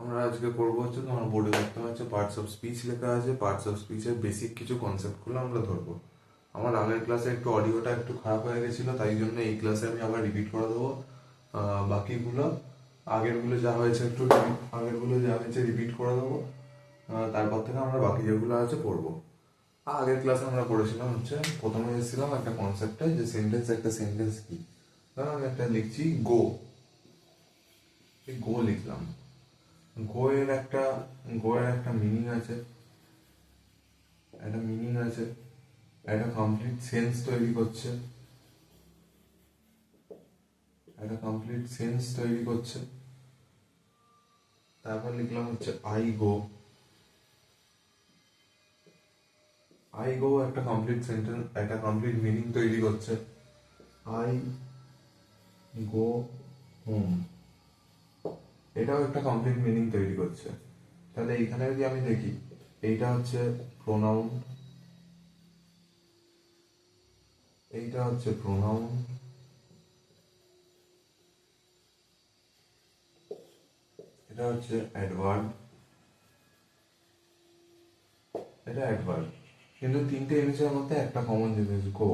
আমরা আজকে করবো হচ্ছে তোমার বোর্ডে দেখতে পাচ্ছ পার্টস অফ স্পিচ লেখা আছে। পার্টস অফ স্পিচের বেসিক কিছু কনসেপ্টগুলো আমরা ধরবো। আমার আগের ক্লাসে একটু অডিওটা একটু খারাপ হয়ে গেছিলো, তাই জন্য এই ক্লাসে আমি আবার রিপিট করে দেবো। বাকিগুলো আগেরগুলো যা হয়েছে একটু আগেরগুলো যা হয়েছে রিপিট করে দেবো। তারপর থেকে আমরা বাকি যেগুলো আছে পড়বো। আগের ক্লাসে আমরা পড়েছিলাম হচ্ছে প্রথমে এসেছিলাম একটা কনসেপ্টে যে সেন্টেন্স, একটা সেন্টেন্স কি। ধরো আমি একটা লিখছি গো, এই গো লিখলাম। গোয়ের একটা গোয়ের একটা মিনিং আছে, একটা কমপ্লিট সেন্স তৈরি করছে, তারপর লিখলাম হচ্ছে আই গো। একটা কমপ্লিট সেন্টেন্স, একটা কমপ্লিট মিনিং তৈরি করছে। আই গো হোম, এটাও একটা কমপ্লিট মিনিং তৈরি করছে। তাহলে এইখানে যদি আমি দেখি, এইটা হচ্ছে প্রোনাউন, এটা হচ্ছে অ্যাডভার্ব, এটা অ্যাডভার্ব। কিন্তু তিনটে জিনিসের মধ্যে একটা কমন জিনিস গো।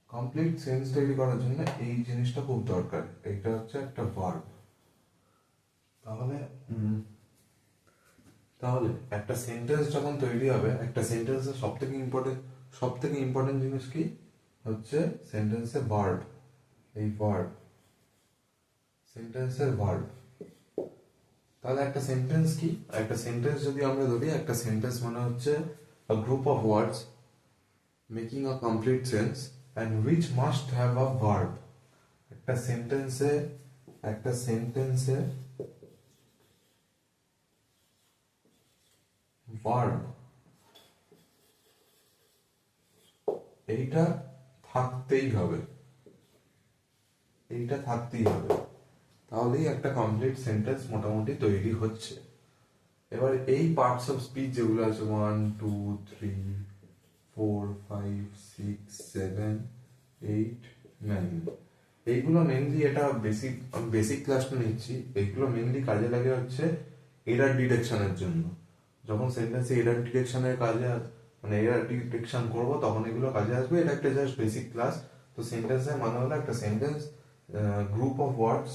কমপ্লিট সেন্স তৈরি করার জন্য এই জিনিসটা খুব দরকার, এটা হচ্ছে একটা ভার্ব। তাহলে তাহলে একটা সেন্টেন্স যখন তৈরি হবে, একটা সেন্টেন্সের সব থেকে ইম্পর্টেন্ট জিনিস কি হচ্ছে সেন্টেন্সে ভার্ব। এই ভার্ব, সেন্টেন্সের ভার্ব। তাহলে একটা সেন্টেন্স কি, একটা সেন্টেন্স যদি আমরা ধরি, একটা সেন্টেন্স মানে হচ্ছে a group of words making a complete sense and which must have a verb. একটা সেন্টেন্সে ভার্ব এইটা থাকতেই হবে, তাহলেই একটা কমপ্লিট সেন্টেন্স মোটামুটি তৈরি হচ্ছে। এবার এই পার্টস অফ স্পিচ যেগুলো আছে 1 2 3 4 5 6 7 8 9, এইগুলো মেনলি, এটা বেসিক ক্লাসটা নিচ্ছি, এইগুলো মেনলি কাজে লাগে হচ্ছে এরার ডিটেকশনের জন্য। যখন সেন্টেন্সে এরার ডিটেকশনের কাজে মানে এরার ডিটেকশন করবো তখন এগুলো কাজে আসবে। এটা একটা জাস্ট বেসিক ক্লাস। তো সেন্টেন্সের মানে হলো একটা sentence group of words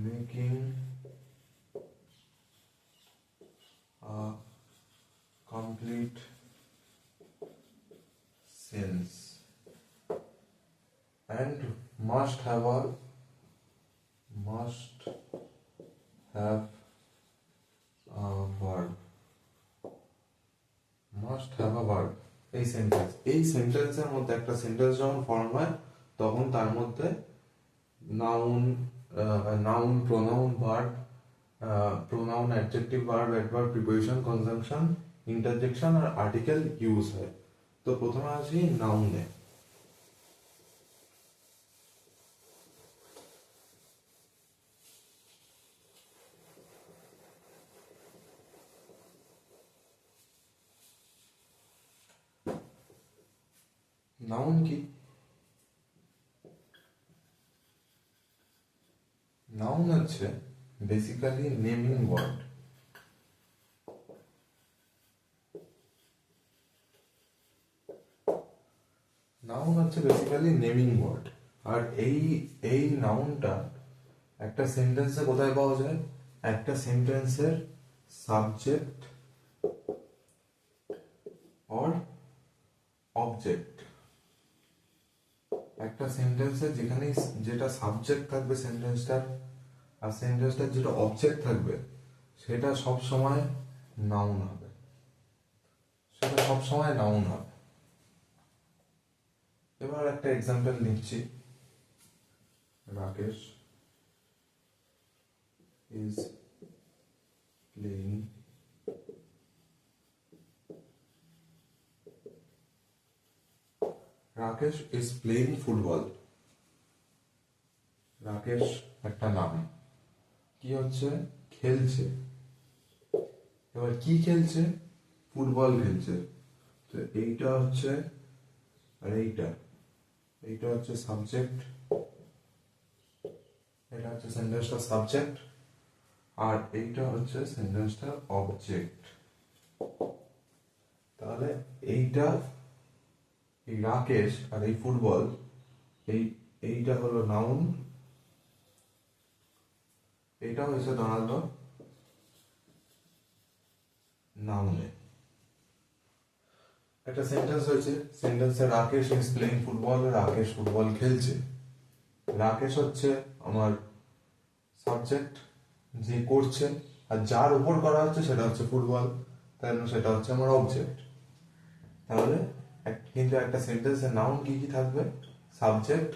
making a complete sense and must have a verb. এই সেন্টেন্সের মধ্যে, একটা সেন্টেন্স যখন ফর্ম হয় তখন তার মধ্যে pronoun, adjective, verb, adverb, preposition, conjunction, interjection আর আর্টিকেল ইউজ হয়। তো প্রথমে আসি নাউনে। নাউন কি? নাউন হচ্ছে বেসিক্যালি নেমিং ওয়ার্ড। আর এই নাউনটা একটা সেন্টেন্সে কোথায় পাওয়া যায়? একটা সেন্টেন্সের সাবজেক্ট অর অবজেক্ট। একটা সেন্টেন্সে যেটা সাবজেক্ট থাকবে সেন্টেন্সটার, আর সেন্টেন্সটার যেটা অবজেক্ট থাকবে, সেটা সব সময় নাউন হবে। এবার একটা এক্সাম্পল নিচ্ছি। Rakesh is playing football. Rakesh একটা নাম, কি হচ্ছে? খেলছে। এবার কি খেলছে? ফুটবল খেলছে। তো এইটা হচ্ছে আর এইটা এইটা হচ্ছে সাবজেক্ট, এটা হচ্ছে সেন্টেন্সটা সাবজেক্ট, আর এইটা হচ্ছে সেন্টেন্সটা অবজেক্ট। তাহলে এইটা, এই রাকেশ আর এই ফুটবল, এইটা হলো নাউন, এইটা হচ্ছে দাঁড়ালো নাউনে। একটা সেন্টেন্স হয়েছে, সেন্টেন্সে Rakesh is playing football, Rakesh football খেলছে। রাকেশ হচ্ছে আমার সাবজেক্ট, যে করছে, আর যার উপর করা হচ্ছে সেটা হচ্ছে ফুটবল, তাই জন্য সেটা হচ্ছে আমার অবজেক্ট। তাহলে কিন্তু একটা সেন্টেন্সের নাউন কি কি থাকবে? সাবজেক্ট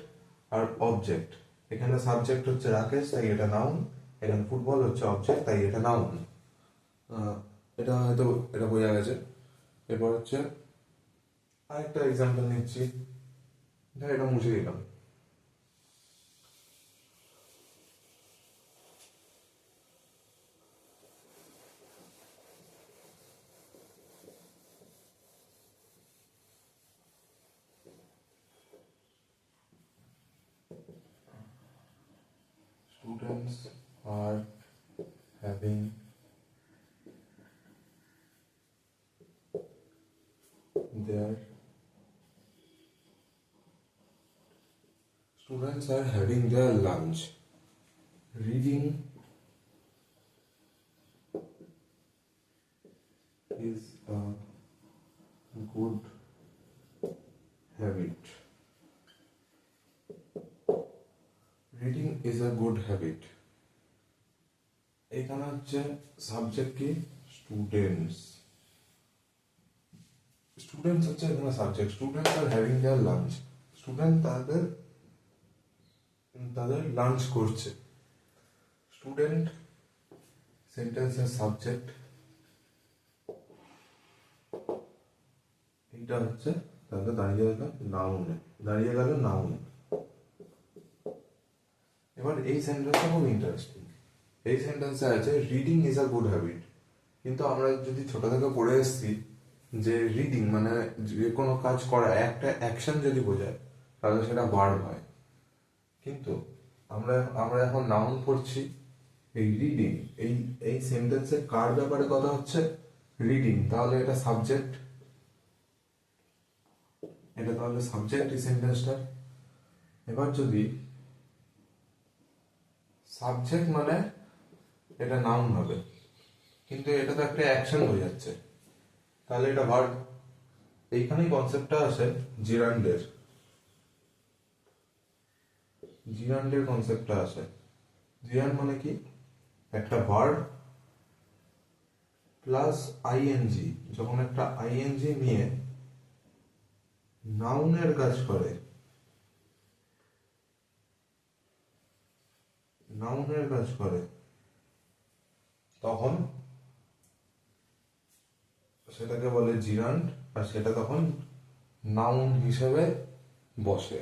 আর অবজেক্ট। এখানে সাবজেক্ট হচ্ছে রাকেশ, তাই এটা নাউন। এখানে ফুটবল হচ্ছে অবজেক্ট, তাই এটা নাউন। এটা হয়তো এটা বোঝা গেছে। এরপর হচ্ছে আরেকটা এক্সাম্পল নিচ্ছি, এটা মুছে দিলাম। Students are having their lunch. Reading is a good habit. Reading is a good habit. এখানে হচ্ছে সাবজেক্ট কি? স্টুডেন্টস। স্টুডেন্টস হচ্ছে এখানে subject. Students are having there lunch. Student তাদের লাঞ্চ করছে। স্টুডেন্ট সেন্টেন্সের সাবজেক্ট, এইটা হচ্ছে তাহলে দাঁড়িয়ে গেল নাউনে। এবার এই সেন্টেন্সটা খুব ইন্টারেস্টিং। এই সেন্টেন্সে আছে reading is a good habit. কিন্তু আমরা যদি ছোট থেকে পড়ে এসেছি যে রিডিং মানে যে কোনো কাজ করা, একটা অ্যাকশন যদি বোঝায় তাহলে সেটা ভার্ব হয়। কিন্তু আমরা এখন নাউন পড়ছি। এই রিডিং, এই সেন্টেন্সে কার ব্যাপারে কথা হচ্ছে? রিডিং। তাহলে এটা সাবজেক্ট, এটা তাহলে সাবজেক্ট এই সেন্টেন্সটা। এবার যদি সাবজেক্ট মানে এটা নাউন হবে, কিন্তু এটা তো একটা অ্যাকশন হয়ে যাচ্ছে, তাহলে এটা ভার্ব। এইখানেই কনসেপ্টটা আসে জিরান্ডের কনসেপ্টটা আসে। জিরান্ড মানে কি? একটা ভার্ব প্লাস আইএনজি। যখন একটা আইএনজি নিয়ে নাউনের কাজ করে, তখন সেটাকে বলে জিরান্ড, আর সেটা তখন নাউন হিসেবে বসে।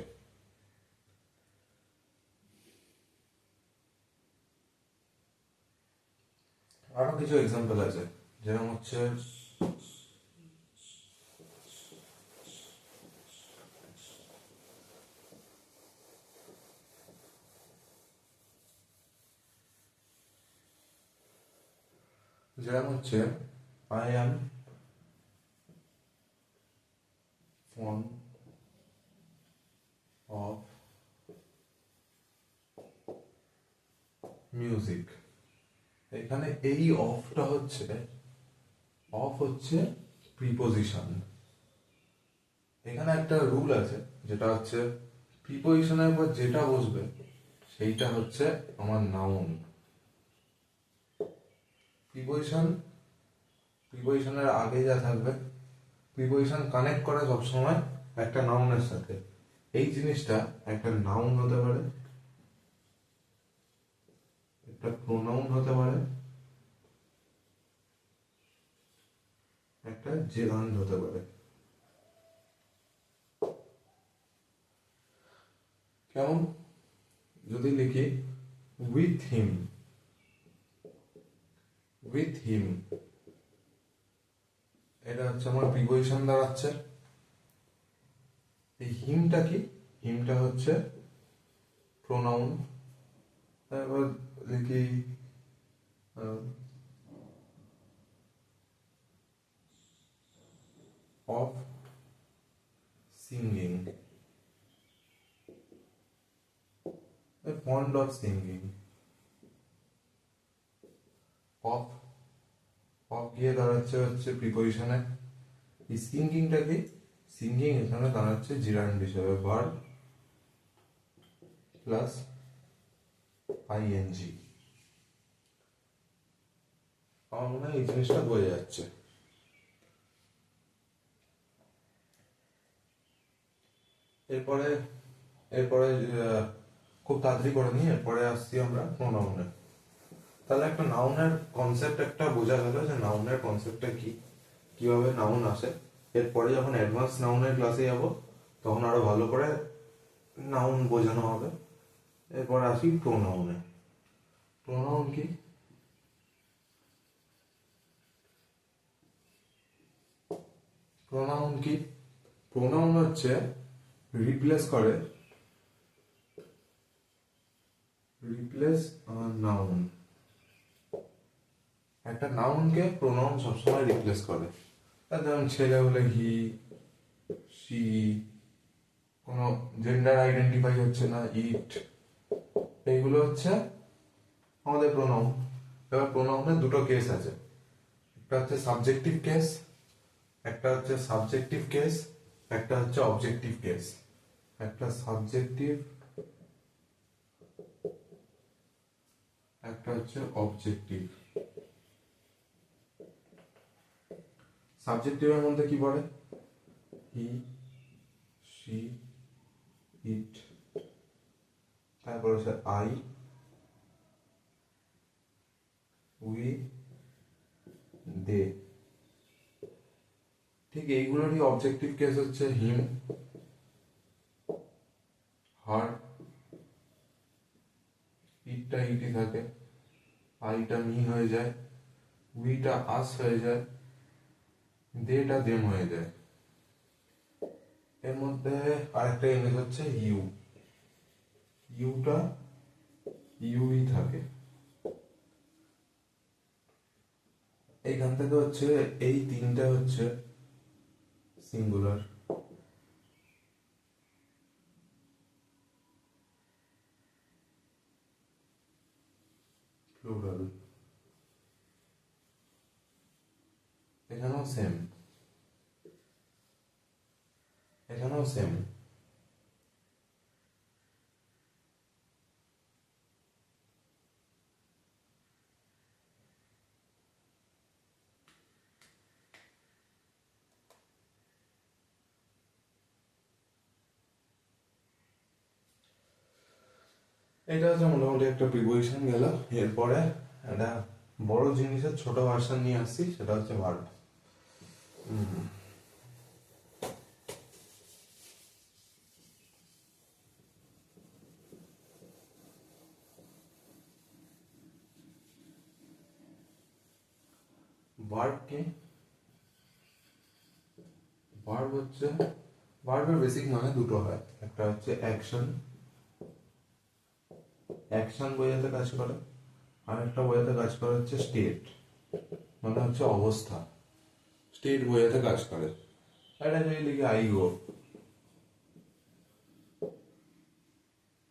আরো কিছু এক্সাম্পল আছে, যেরকম হচ্ছে I am fond of music. এখানে এই অফটা হচ্ছে প্রিপোজিশন। এখানে একটা রুল আছে, যেটা হচ্ছে প্রিপোজিশনের পর যেটা বসবে সেইটা হচ্ছে আমার নাউন। প্রিপোজিশনের আগে যা থাকবে, প্রিপোজিশন কানেক্ট করে সবসময় একটা নাউনের সাথে। এই জিনিসটা একটা নাউন হতে পারে, একটা প্রোনাউন হতে পারে, একটা জেরান্ড হতে পারে। কেমন? যদি লিখি উইথ হিম, এটা হচ্ছে আমার প্রিপোজিশন দাঁড়াচ্ছে। এই হিমটা কি? হিমটা হচ্ছে প্রোনাউন। এবার লিখি of singing, fond of singing. Of of গিয়ে দাঁড়াচ্ছে হচ্ছে প্রিপোজিশনে। এই সিঙ্গিংটা কি? সিঙ্গিং এখানে দাঁড়াচ্ছে জিরান্ড হিসেবে, ভার্ব প্লাস আইএনজি। আমার মনে হয় এই জিনিসটা বোঝা যাচ্ছে। এরপরে এরপরে খুব তাড়াতাড়ি করে নিই, এরপরে আসছি আমরা প্রোনাউনে। তাহলে একটা নাউনের কনসেপ্ট একটা বোঝা গেল যে নাউনের কনসেপ্টটা কি, কিভাবে নাউন আসে। এরপরে যখন অ্যাডভান্স নাউনের ক্লাসে যাব তখন আরো ভালো করে নাউন বোঝানো হবে। এরপর আসি প্রোনাউনে। প্রোনাউন কি? প্রোনাউন কি? প্রোনাউন হচ্ছে রিপ্লেস করে, রিপ্লেস নাউন। একটা নাউনকে প্রোনাউন সবসময় রিপ্লেস করে। যেমন ছেলে হলে হি, সি, কোনো জেন্ডার আইডেন্টিফাই হচ্ছে না, ইট, এইগুলো হচ্ছে আমাদের প্রোনাউন। এবার প্রোনাউনের দুটো কেস আছে, একটা হচ্ছে সাবজেক্টিভ কেস, একটা হচ্ছে সাবজেক্টিভ কেস, একটা হচ্ছে অবজেক্টিভ কেস। একটা সাবজেক্টিভ, একটা হচ্ছে অবজেক্টিভ। সাবজেক্টিভের মধ্যে কি পড়ে? হি, সি, ইট, তারপর হচ্ছে আই, উই, দে। ঠিক এইগুলোরই অবজেক্টিভ কেস হচ্ছে হিম, হার, ইটটা ইটি থাকে, আইটা মি হয়ে যায়, উইটা আস হয়ে যায়, দেটা দেম হয়ে যায়। এর মধ্যে আরেকটা ইংলিশ হচ্ছে ইউ, ইউটা ইউই থাকে। এইখান থেকে হচ্ছে এই তিনটা হচ্ছে সিঙ্গুলার, প্লুরাল। এখানেও সেম, এখানেও সেম। এটা হচ্ছে মোটামুটি একটা প্রিপোজিশন গেল। এরপরে একটা বড় জিনিসের ছোট ভার্সন নিয়ে আসছি, সেটা হচ্ছে ভার্ব। ভার্ব কি? ভার্ব হচ্ছে, ভার্বের বেসিক মানে দুটো হয়, একটা হচ্ছে অ্যাকশন, অ্যাকশন বোঝাতে কাজ করে, আর একটা বোঝাতে কাজ করে হচ্ছে স্টেট, মানে হচ্ছে অবস্থা। স্টেট বোঝাতে কাজ করে। এটা যদি লিখি আই গো,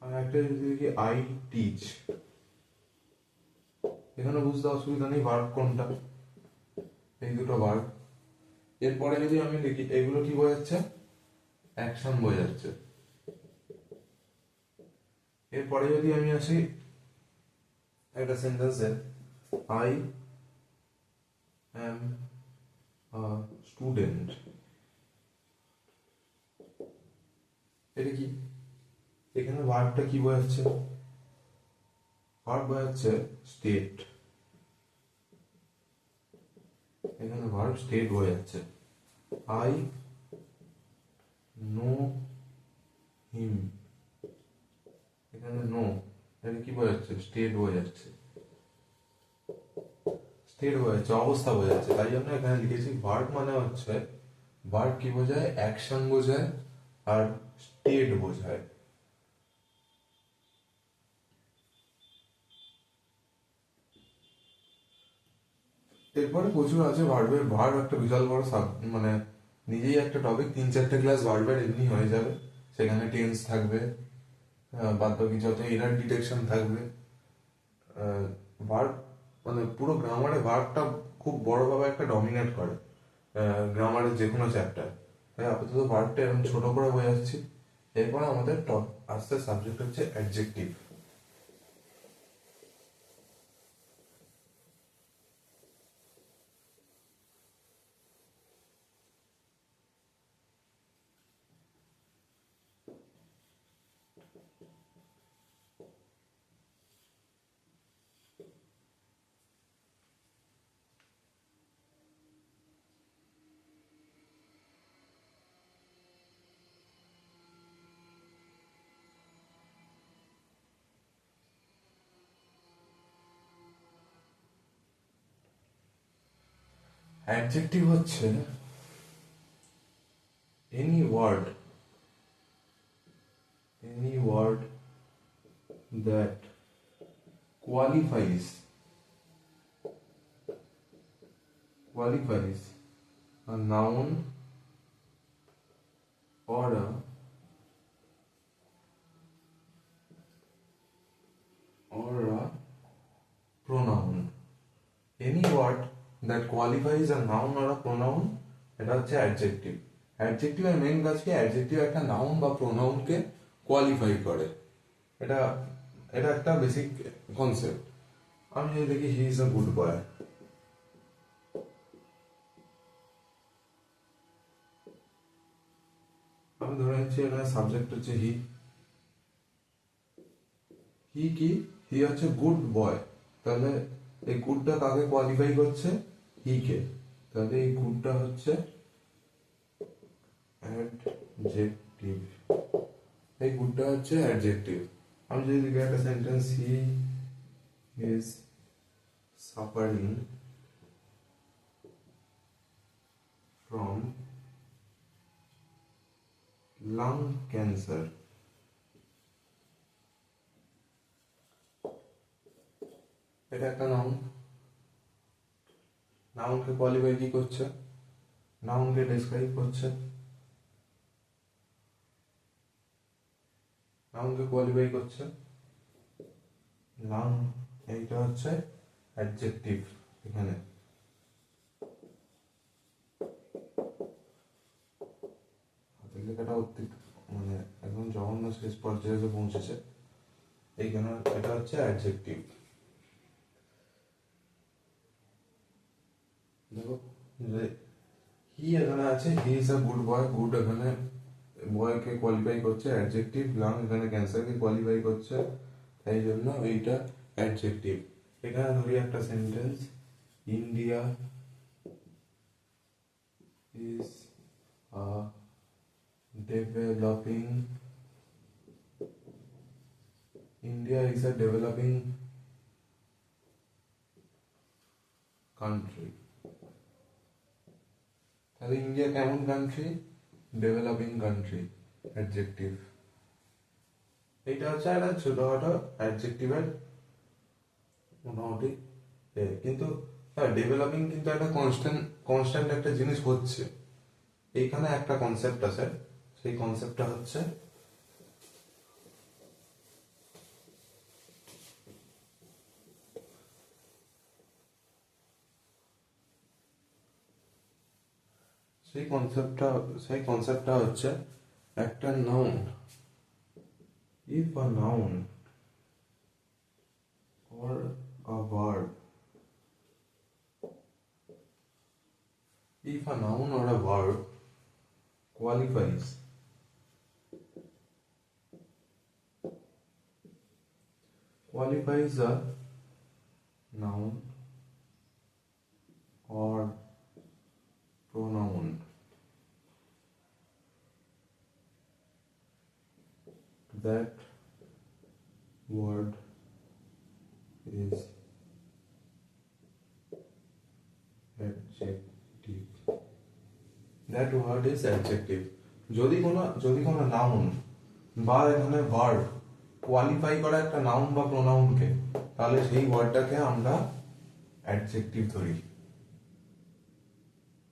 আর একটা যদি লিখি আই টিচ, এখানে বুঝতে অসুবিধা নেই ভার্ব কোনটা, এই দুটো ভার্ব। এরপরে যদি আমি লিখি, এগুলো কি বোঝাচ্ছে? অ্যাকশন বোঝাচ্ছে। এরপরে যদি আমি আসি একটা সেন্টেন্সে, আই অ্যাম আ স্টুডেন্ট, এটা কি? এখানে ভার্বটা কি বোঝাচ্ছে? ভার্ব বোঝাচ্ছে স্টেট, এখানে ভার্ব স্টেট বোঝাচ্ছে। আই নো হিম, এখানে নো, এটা কি বোঝাচ্ছে? স্টেট বোঝাচ্ছে, স্টেট বোঝাচ্ছে, অবস্থা বোঝাচ্ছে। তাই জন্য এখানে লিখেছি ভার্ব মানে হচ্ছে, ভার্ব কি বোঝায়? অ্যাকশন বোঝায়, আর স্টেট বোঝায়। এরপরে প্রচুর আছে ভার্বের। ভার্ব একটা বিশাল বড় মানে নিজেই একটা টপিক, 3-4টে ক্লাস ভার্বের এমনি হয়ে যাবে। সেখানে টেন্স থাকবে, বাদ বাকি যত এরার ডিটেকশন থাকবে। ভার্ব মানে পুরো গ্রামারে ভার্বটা খুব বড়ভাবে একটা ডমিনেট করে গ্রামারের যে কোনো চ্যাপ্টার। তাই আপাতত ভার্বটা এরকম ছোট করে বোঝাচ্ছি। এরপর আমাদের আস্তে সাবজেক্ট হচ্ছে অ্যাডজেক্টিভ। অ্যাডজেক্টিভ হচ্ছে any word that qualifies a noun or a pronoun. Any word that qualifies a noun or a pronoun, এটা হচ্ছে অ্যাডজেক্টিভ। অ্যাডজেক্টিভের মেইন কাজ কি? অ্যাডজেক্টিভ একটা নাউন বা প্রোনাউনকে কোয়ালিফাই করে। এটা এটা একটা বেসিক কনসেপ্ট। আমি যদি দেখি he is a good boy, আমি ধরে নিচ্ছি এখানে সাবজেক্ট হচ্ছে হি। কি হি হচ্ছে গুড বয়, তাহলে এই গুডটা কাকে কোয়ালিফাই করছে? হি কে। তাহলে এই গুডটা হচ্ছে অ্যাডজেক্টিভ। এই গুডটা হচ্ছে অ্যাডজেক্টিভ। আমি যদি দেখি একটা sentence, he is suffering from lung cancer, এটা একটা নাউন। নাউনকে কোয়ালিফাই কি করছে? নাউনকে ডেসক্রাইব করছে, নাউনকে কোয়ালিফাই করছে লাং। এইটা হচ্ছে অ্যাডজেক্টিভ। এখানে হাতের লেখাটা মানে একদম জঘন্য শেষ পর্যায়ে এসে পৌঁছেছে। এইখানে এটা হচ্ছে অ্যাডজেক্টিভ। দেখো হি এখানে আছে, he is a good boy. Good এখানে বয়কে কোয়ালিফাই করছে, অ্যাডজেক্টিভ। লাং এখানে ক্যান্সারকে কোয়ালিফাই করছে, তাই জন্য এইটা অ্যাডজেক্টিভ। এখানে ধরি একটা sentence, India is a developing country. তাহলে ইন্ডিয়া কেমন কান্ট্রি? Developing country, adjective. এইটা হচ্ছে একটা ছোটখাটো অ্যাডজেক্টিভের মোটামুটি। কিন্তু হ্যাঁ, ডেভেলপিং কিন্তু একটা কনস্ট্যান্ট একটা জিনিস হচ্ছে। এইখানে একটা কনসেপ্ট আছে, সেই কনসেপ্টটা হচ্ছে সেই কনসেপ্টটা হচ্ছে একটা noun, if a noun or a verb, if a noun or a verb qualifies a noun or pronoun, that word is adjective. That word is adjective. যদি কোনো নাউন বা এখানে ভার্ব কোয়ালিফাই করা একটা নাউন বা প্রোনাউনকে, তাহলে সেই ওয়ার্ডটাকে আমরা অ্যাডজেক্টিভ ধরি।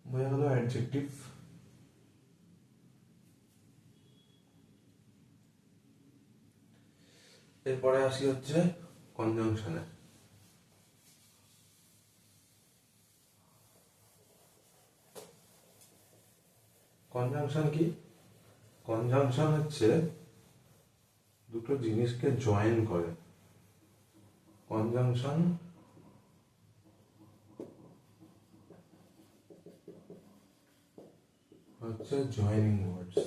বোঝা গেল অ্যাডজেক্টিভ। এরপরে আসি হচ্ছে কনজাংশনে। কনজাংশন কি? কনজাংশন হচ্ছে দুটো জিনিসকে জয়েন করে। কনজাংশন হচ্ছে জয়েনিং ওয়ার্ডস।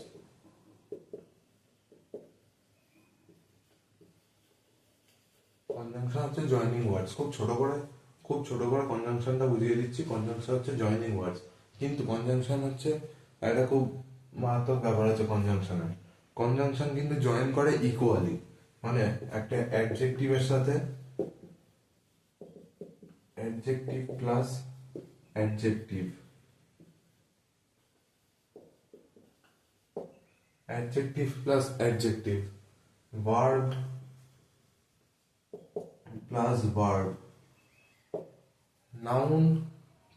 কনজাংশন হচ্ছে জয়েনিং ওয়ার্ডস। খুব ছোট করে কনজাংশনটা বুঝিয়ে দিচ্ছি। কনজাংশন হচ্ছে জয়েনিং ওয়ার্ডস, কিন্তু কনজাংশন হচ্ছে একটা খুব মারাত্মক ব্যাপার আছে কনজাংশনের। কনজাংশন কিন্তু জয়েন করে ইকুয়ালি, মানে একটা অ্যাডজেক্টিভের সাথে adjective plus adjective, adjective plus adjective, verb plus verb, noun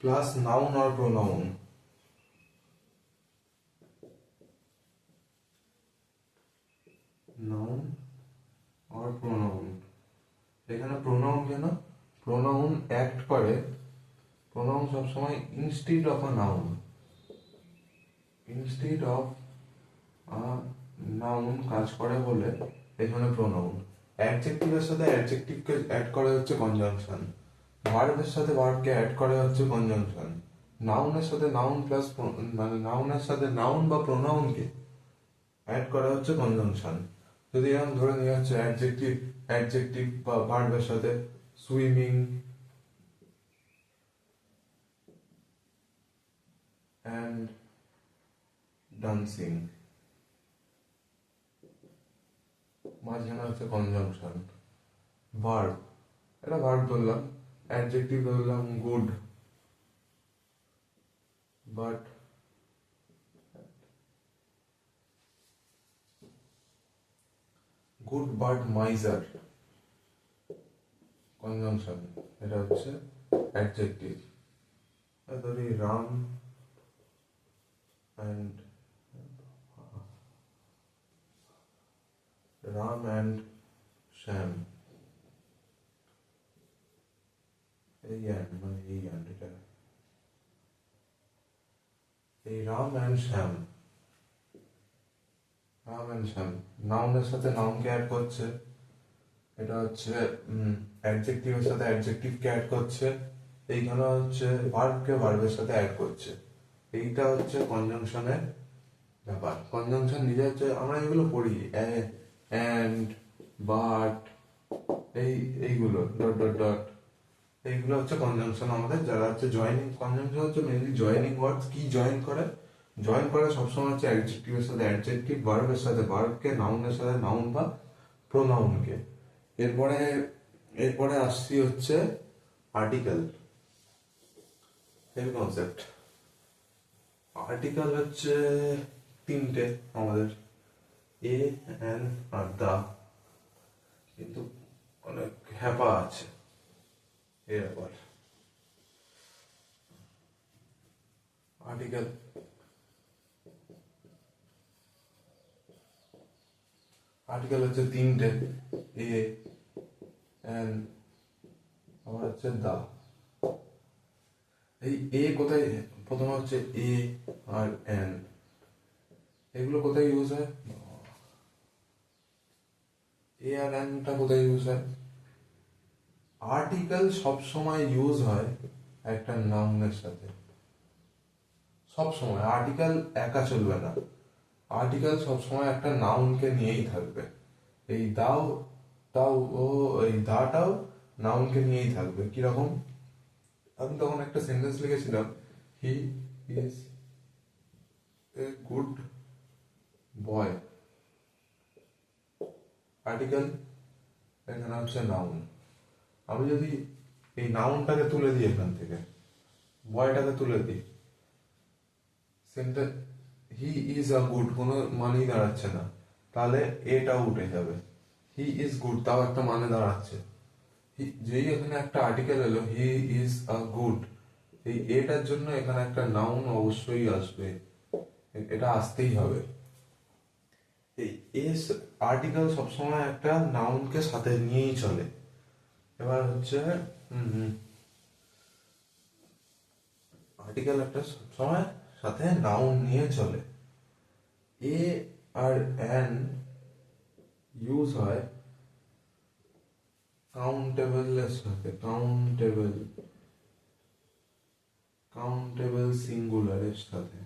plus noun আর প্রোনাউন, নাউন আর প্রোনাউন। এখানে প্রোনাউন কেন? প্রোনাউন অ্যাক্ট করে, প্রোনাউন সবসময় instead of a noun, instead of noun কাজ করে বলে এখানে প্রোনাউন। অ্যাডজেক্টিভের সাথে অ্যাডজেক্টিভকে অ্যাড করে হচ্ছে কনজাংশন, ভার্বের সাথে ভার্বকে অ্যাড করে হচ্ছে কনজাংশন, নাউনের সাথে নাউন প্লাস মানে নাউনের সাথে নাউন বা প্রোনাউনকে অ্যাড করা হচ্ছে কনজাংশন। যদি এরকম ধরে নিয়ে হচ্ছে অ্যাডজেক্টিভ বা ভার্বের সাথে সুইমিং অ্যান্ড ডান্সিং, মাঝখানে হচ্ছে কনজাংশন। ভার্ব, এটা ভার্ব ধরলাম, অ্যাডজেক্টিভ ধরলাম good, but good but miser, conjunction, এটা হচ্ছে অ্যাডজেক্টিভ। ধরি রাম অ্যান্ড শ্যাম, এই রাম অ্যান্ড শ্যাম, নাউনের সাথে নাউনকে অ্যাড করছে, এটা হচ্ছে অ্যাডজেক্টিভের সাথে অ্যাডজেক্টিভকে অ্যাড করছে, এইখানে হচ্ছে ভার্বকে ভার্বের সাথে অ্যাড করছে। এইটা হচ্ছে কনজাংশনের ব্যাপার। কনজাংশন নিজে হচ্ছে, আমরা এগুলো পড়ি অ্যান্ড, বাট, এইগুলো ডট ডট ডট, এইগুলো হচ্ছে কনজাংশন আমাদের, যারা হচ্ছে জয়েনিং। কনজাংশন হচ্ছে মেনলি জয়েনিং ওয়ার্ডস। কি জয়েন করে? জয়েন করে সবসময় হচ্ছে অ্যাডজেক্টিভের সাথে অ্যাডজেক্টিভ, ভার্বের সাথে ভার্বকে, নাউনের সাথে নাউন বা প্রোনাউনকে। এরপরে আসছি হচ্ছে আর্টিকেল এর কনসেপ্ট। আর্টিকেল হচ্ছে তিনটে আমাদের, এ, এন আর দা, কিন্তু অনেক হ্যাপা আছে এর ব্যাপার। আর্টিকেল হচ্ছে তিনটে, এ, এন, আবার হচ্ছে দা। এই এ কোথায়? প্রথমে হচ্ছে এ আর এন, এগুলো কোথায় ইউজ হয়? এ আর এনটা কোথায় ইউজ হয়? আর্টিকেল সবসময় ইউজ হয় একটা নাউনের সাথে, সবসময়। আর্টিকেল একা চলবে না, আর্টিকেল সবসময় একটা নাউনকে নিয়েই থাকবে। এই দাও তাও ও, এই দাটাও নাউনকে নিয়েই থাকবে। কিরকম? আমি তখন একটা সেন্টেন্স লিখেছিলাম, he is a good boy, article এখানে হচ্ছে নাউন। আমি যদি এই নাউনটাকে তুলে দিই, এখান থেকে বয়টাকে তুলে দিই, sentence he is a good কোনো মানেই দাঁড়াচ্ছে না, তাহলে এটাও উঠে যাবে। হি ইজ গুড তাও একটা মানে দাঁড়াচ্ছে। যেই এখানে একটা আর্টিকেল এলো হি ইজ আ গুড, এই এটার জন্য এখানে একটা নাউন অবশ্যই আসবে, এটা আসতেই হবে। এই এস আর্টিকেল সবসময় একটা নাউনকে সাথে নিয়েই চলে। এবার হচ্ছে আর্টিকেল একটা সবসময় সাথে নাউন নিয়ে চলে। এ আর এন ইউজ হয় কাউন্টেবলের সাথে, কাউন্টেবল সিঙ্গুলারের সাথে।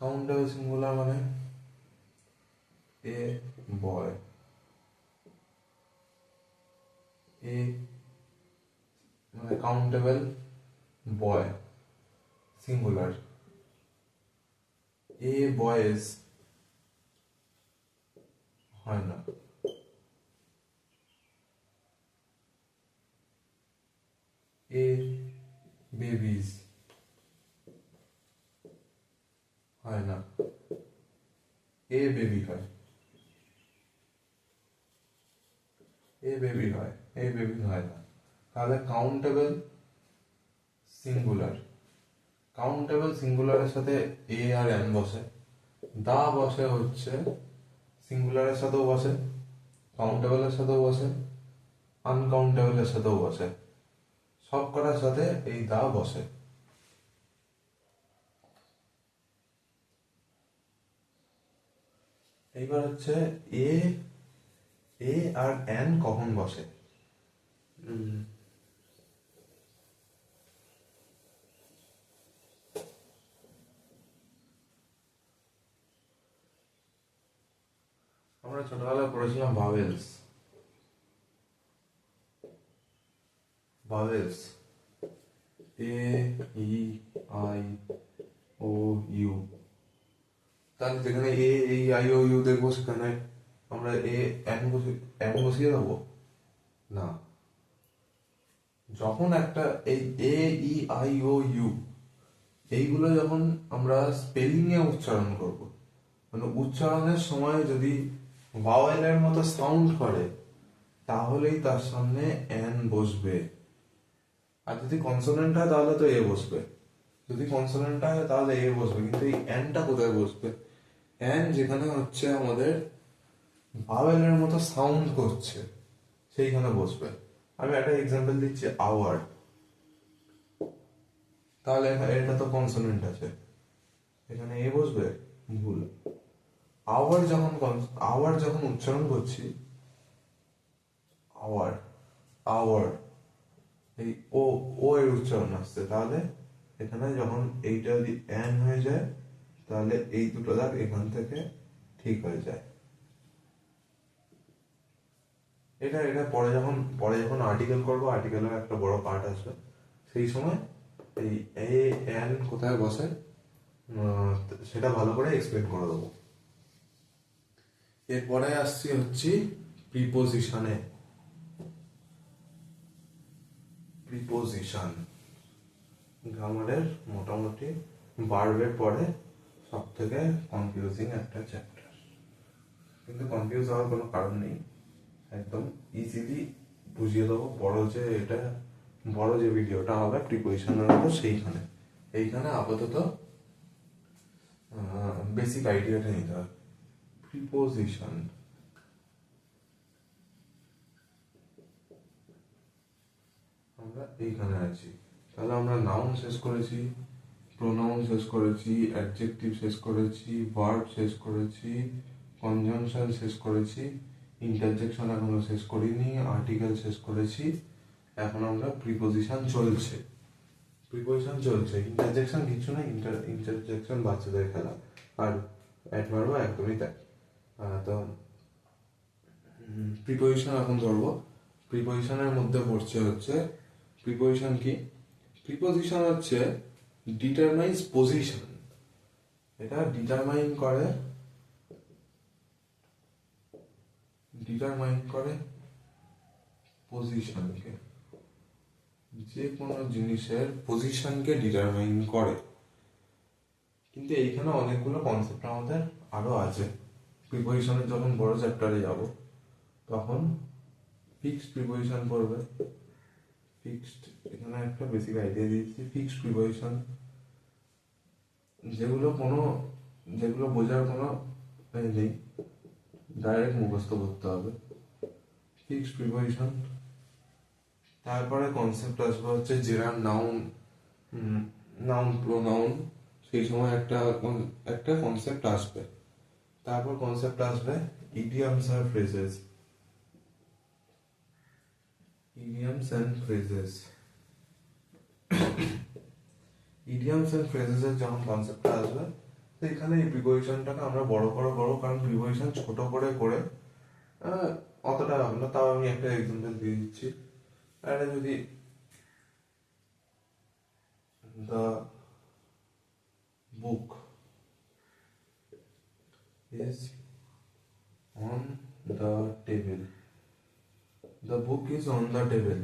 কাউন্টেবল সিঙ্গুলার মানে এ বয়, এ মানে কাউন্টেবল বয় সিঙ্গুলার, এ বয়েজ হয় না, এ বেবিজ হয় না, এ বেবি হয়, এ বেবি হয়, এ বেবি হয় না। তাহলে কাউন্টেবল সিঙ্গুলার, কাউন্টেবল সিঙ্গুলারের সাথে এ আর এন বসে, দা বসে হচ্ছে সিঙ্গুলারের সাথেও বসে, কাউন্টেবলের সাথেও বসে, আনকাউন্টেবলের সাথেও বসে, সব কটার সাথে এই দা বসে। এইবার হচ্ছে এ এ আর এন কখন বসে। আমরা ছোটবেলায় পড়েছিলাম vowels, vowels A E I O U. তাহলে যেখানে এ এই আই ও ইউ দেখবো সেখানে আমরা এন বসিয়ে দেবো না। যখন একটা এই এ ই আই ও ইউ এইগুলো যখন আমরা স্পেলিং এ উচ্চারণ করব, মানে উচ্চারণের সময় যদি ভাওয়েলের মতো সাউন্ড করে তাহলেই তার সামনে এন বসবে। আর যদি কনসোনেন্ট হয় তাহলে তো এ বসবে, যদি কনসোনেন্ট হয় তাহলে এ বসবে, কিন্তু এই এনটা কোথায় বসবে? এন যেখানে হচ্ছে আমাদের ভাওয়েলের মতো সাউন্ড করছে সেইখানে বসবে। আমি একটা এক্সাম্পল দিচ্ছি, আওয়ার, তাহলে এটা তো কনসোনেন্ট আছে, এখানে এ বসবে? ভুল। আওয়ার যখন উচ্চারণ করছি, আওয়ার আওয়ার এই ও ও এর উচ্চারণ আসছে, তাহলে এখানে যখন এইটা যদি এন হয়ে যায় তাহলে এই দুটো দাগ এখান থেকে ঠিক হয়ে যায়। এটা এটা পরে যখন আর্টিকেল করবো, আর্টিকেলের একটা বড় পার্ট আসবে, সেই সময় এই এ এন কোথায় বসে সেটা ভালো করে এক্সপ্লেন করে দেবো। এরপরে আসছি হচ্ছে প্রিপোজিশনে। প্রিপোজিশন গ্রামারের মোটামুটি ভার্বের পরে সব থেকে কনফিউজিং একটা চ্যাপ্টার, কিন্তু কনফিউজ হওয়ার কোনো কারণ নেই, একদম ইজিলি বুঝিয়ে দেবো। বড় যে ভিডিওটা হবে প্রিপোজিশনের উপর, এইখানে আপাতত বেসিক আইডিয়াটা নিতে হবে। প্রিপোজিশন আমরা এইখানে আছি, তাহলে আমরা নাউন শেষ করেছি, প্রোনাউন শেষ করেছি, অ্যাডজেক্টিভ শেষ করেছি, ভার্ব শেষ করেছি, কনজাংশন শেষ করেছি, ইন্টারজেকশন এখনো শেষ করিনি, আর্টিকেল শেষ করেছি, এখন আমরা প্রিপোজিশন চলছে। ইন্টারজেকশন কিছু না, ইন্টারজেকশন বাচ্চাদের খেলা, আর অ্যাডভার্বও একদমই তাই। তো প্রিপোজিশন এখন ধরবো। প্রিপোজিশনের মধ্যে পড়ছে হচ্ছে, প্রিপোজিশন কি? প্রিপোজিশন হচ্ছে ডিটারমাইন্স পজিশন, এটা ডিটারমাইন করে পজিশনকে, যে কোনো জিনিসের পজিশনকে ডিটারমাইন করে। কিন্তু এইখানে অনেকগুলো কনসেপ্ট আমাদের আরো আছে। প্রিপোজিশনের যখন বড় চ্যাপ্টারে যাব তখন ফিক্সড প্রিপোজিশন পড়বে। ফিক্সড, এখানে একটা বেসিক আইডিয়া দিয়েছি। ফিক্সড প্রিপোজিশন যেগুলো বোঝার কোনো নেই, ডাইরেক্ট মুখস্থ করতে হবে। ফিক্সড প্রিপোজিশন, তারপরে কনসেপ্ট আসবে হচ্ছে জেরার নাউন, নাউন প্রোনাউন, সেই সময় একটা কনসেপ্ট আসবে। তারপর কনসেপ্ট আসবে ইডিয়ামস আর phrases. Idioms and phrases, idioms and phrases এর যখন কনসেপ্টটা আসবে, তো এখানে এই প্রিপোজিশনটাকে আমরা বড় করবো, কারণ প্রিপোজিশন ছোট করে করে অতটা হবে না। তাও আমি একটা এক্সাম্পল দিয়ে দিচ্ছি। এটা যদি the book is on the table, the book is on the table,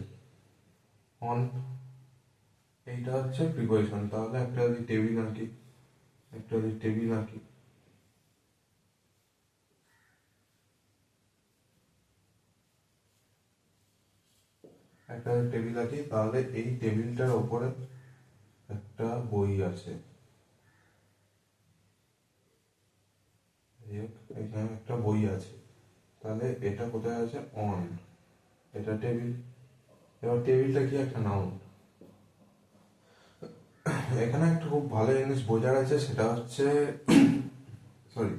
on এইটা হচ্ছে প্রিপোজিশন। তাহলে একটা যদি টেবিল আঁকি, একটা যদি টেবিল আঁকি, তাহলে এই টেবিলটার ওপরে একটা বই আছে, এখানে একটা বই আছে, তাহলে এটা কোথায় আছে? অন, এটা টেবিল। এবার টেবিলটা কি? একটা নাউন। এখানে একটা খুব ভালো জিনিস বোঝার আছে, সেটা হচ্ছে সরি,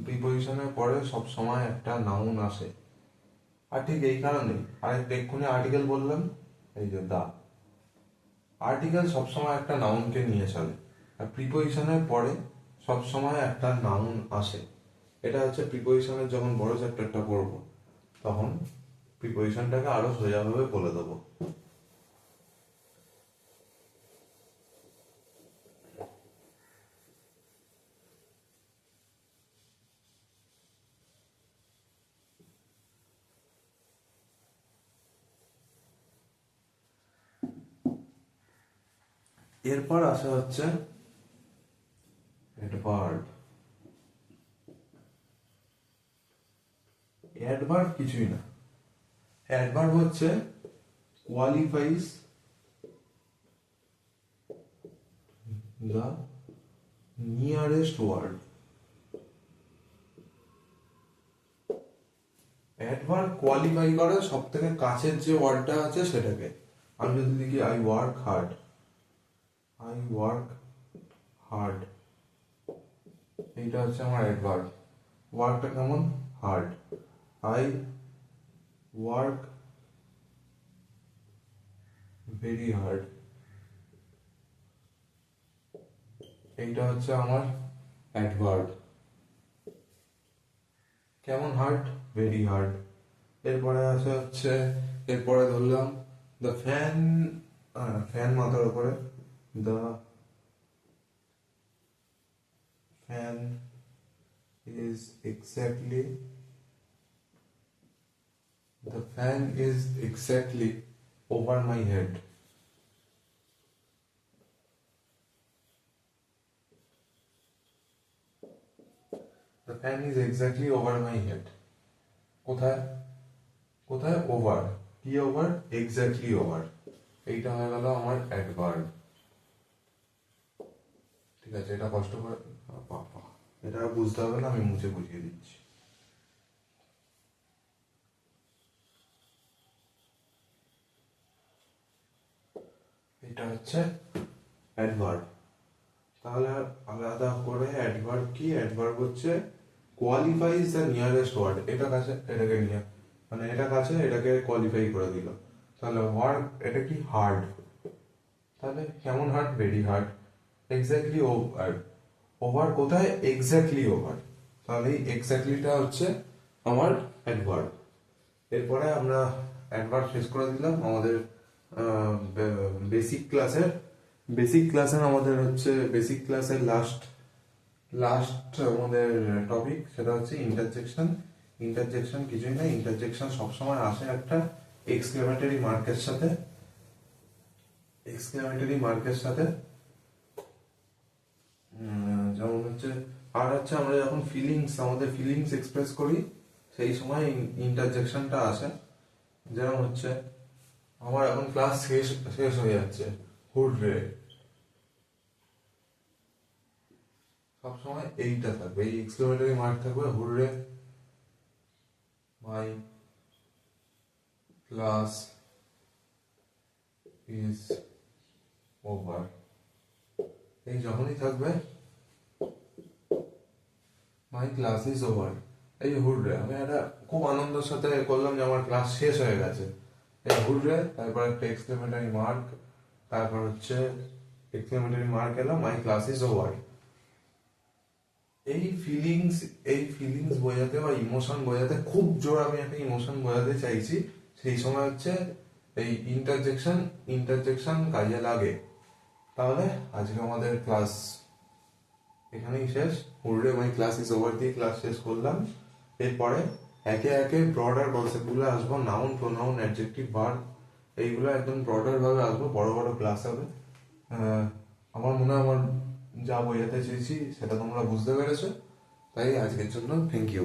প্রিপোজিশনের পরে সব সময় একটা নাউন আসে। আর ঠিক এই কারণে এক্ষুনি আর্টিকেল বললাম, এই যে দা, আর্টিকেল সবসময় একটা নাউনকে নিয়ে চলে, আর প্রিপোজিশনের পরে সবসময় একটা নাউন আসে। এটা হচ্ছে প্রিপোজিশনের যখন বড় চ্যাপ্টারটা পড়বো তখন প্রিপোজিশনটাকে আরো সোজাভাবে বলে দেবো। এরপর আসা হচ্ছে অ্যাডভার্ব। অ্যাডভার্ব কিছুই না, অ্যাডভার্ব হচ্ছে qualifies the nearest word. Adverb qualify করে সব থেকে কাছের যে ওয়ার্ডটা আছে সেটাকে। আমি যদি দেখি I work hard, I work hard, এইটা হচ্ছে আমার অ্যাডভার্ব। ওয়ার্কটা কেমন? Hard. I work very hard, এইটা হচ্ছে আমার অ্যাডভার্ব। কেমন? Hard, very hard. এরপরে আছে হচ্ছে, এরপরে ধরলাম দ্য ফ্যান, ফ্যান মাথার উপরে, the fan is exactly, the fan is exactly over my head. The fan is exactly over my head. কোথায়? কোথায়? ওভার। কি ওভার? Exactly over. এইটা হয়ে গেল আমার অ্যাডভার্ব। ঠিক আছে, এটা কষ্ট করে, বাবা এটা বুঝতে হবে না, আমি মুছে বুঝিয়ে দিচ্ছি। এটা হচ্ছে অ্যাডভার্ব। তাহলে আলাদা করে অ্যাডভার্ব কি? অ্যাডভার্ব হচ্ছে কোয়ালিফাইজ দ্য নিয়ারেস্ট ওয়ার্ড। এটা কাছে, এটাকে নিয়ে, মানে এটা কাছে, এটাকে কোয়ালিফাই করে দিল। তাহলে ওয়ার্ড, এটা কি? হার্ড। তাহলে কেমন hard? Very hard. Exactly over, over কোথায়? Exactly over. তাহলে এই এক্স্যাক্টলিটা হচ্ছে আমার অ্যাডভার্ব। এরপরে আমরা অ্যাডভার্ব শেষ করে দিলাম। আমাদের বেসিক ক্লাসের আমাদের হচ্ছে বেসিক ক্লাসের লাস্ট আমাদের টপিক, সেটা হচ্ছে ইন্টারজেকশন। ইন্টারজেকশন কিছুই না, ইন্টারজেকশন সবসময় আসে একটা এক্সক্লেমেটরি মার্কের সাথে। এক্সক্লেমেটরি মার্কের সাথে যেমন হচ্ছে আর হচ্ছে আমরা যখন আমাদের ফিলিংস এক্সপ্রেস করি সেই সময় ইন্টারজেকশনটা আসে। যেমন হচ্ছে আমার এখন ক্লাস শেষ শেষ হয়ে যাচ্ছে, হুররে, সবসময় এইটা থাকবে, এই এক্সক্লেমেটরি মার্ক থাকবে, hurray my class is over. এই যখনই থাকবে মাই ক্লাস ইজ ওভার, এই হুররে, আমি একটা খুব আনন্দের সাথে করলাম যে আমার ক্লাস শেষ হয়ে গেছে, এই হুররে, তারপর একটা এক্সক্লেমেটরি মার্ক, তারপর হচ্ছে এক্সক্লেমেটরি মার্ক এলো, মাই ক্লাস ইজ ওভার। এই ফিলিংস বোঝাতে বা ইমোশন বোঝাতে, খুব জোর আমি একটা ইমোশন বোঝাতে চাইছি, সেই সময় হচ্ছে এই ইন্টারজেকশন কাজে লাগে। তাহলে আজকে আমাদের ক্লাস এখানেই শেষ, hurray my class is over দিয়ে ক্লাস শেষ করলাম। এরপরে একে একে ব্রডার কনসেপ্টগুলো আসবো, নাউন, প্রোনাউন, অ্যাডজেক্টিভ, ভার্ব, এইগুলো একদম ব্রডার ভাবে আসবো, বড় বড় ক্লাস হবে। আমার মনে হয় আমার যা বোঝাতে চেয়েছি সেটা তোমরা বুঝতে পেরেছো, তাই আজকের জন্য থ্যাংক ইউ।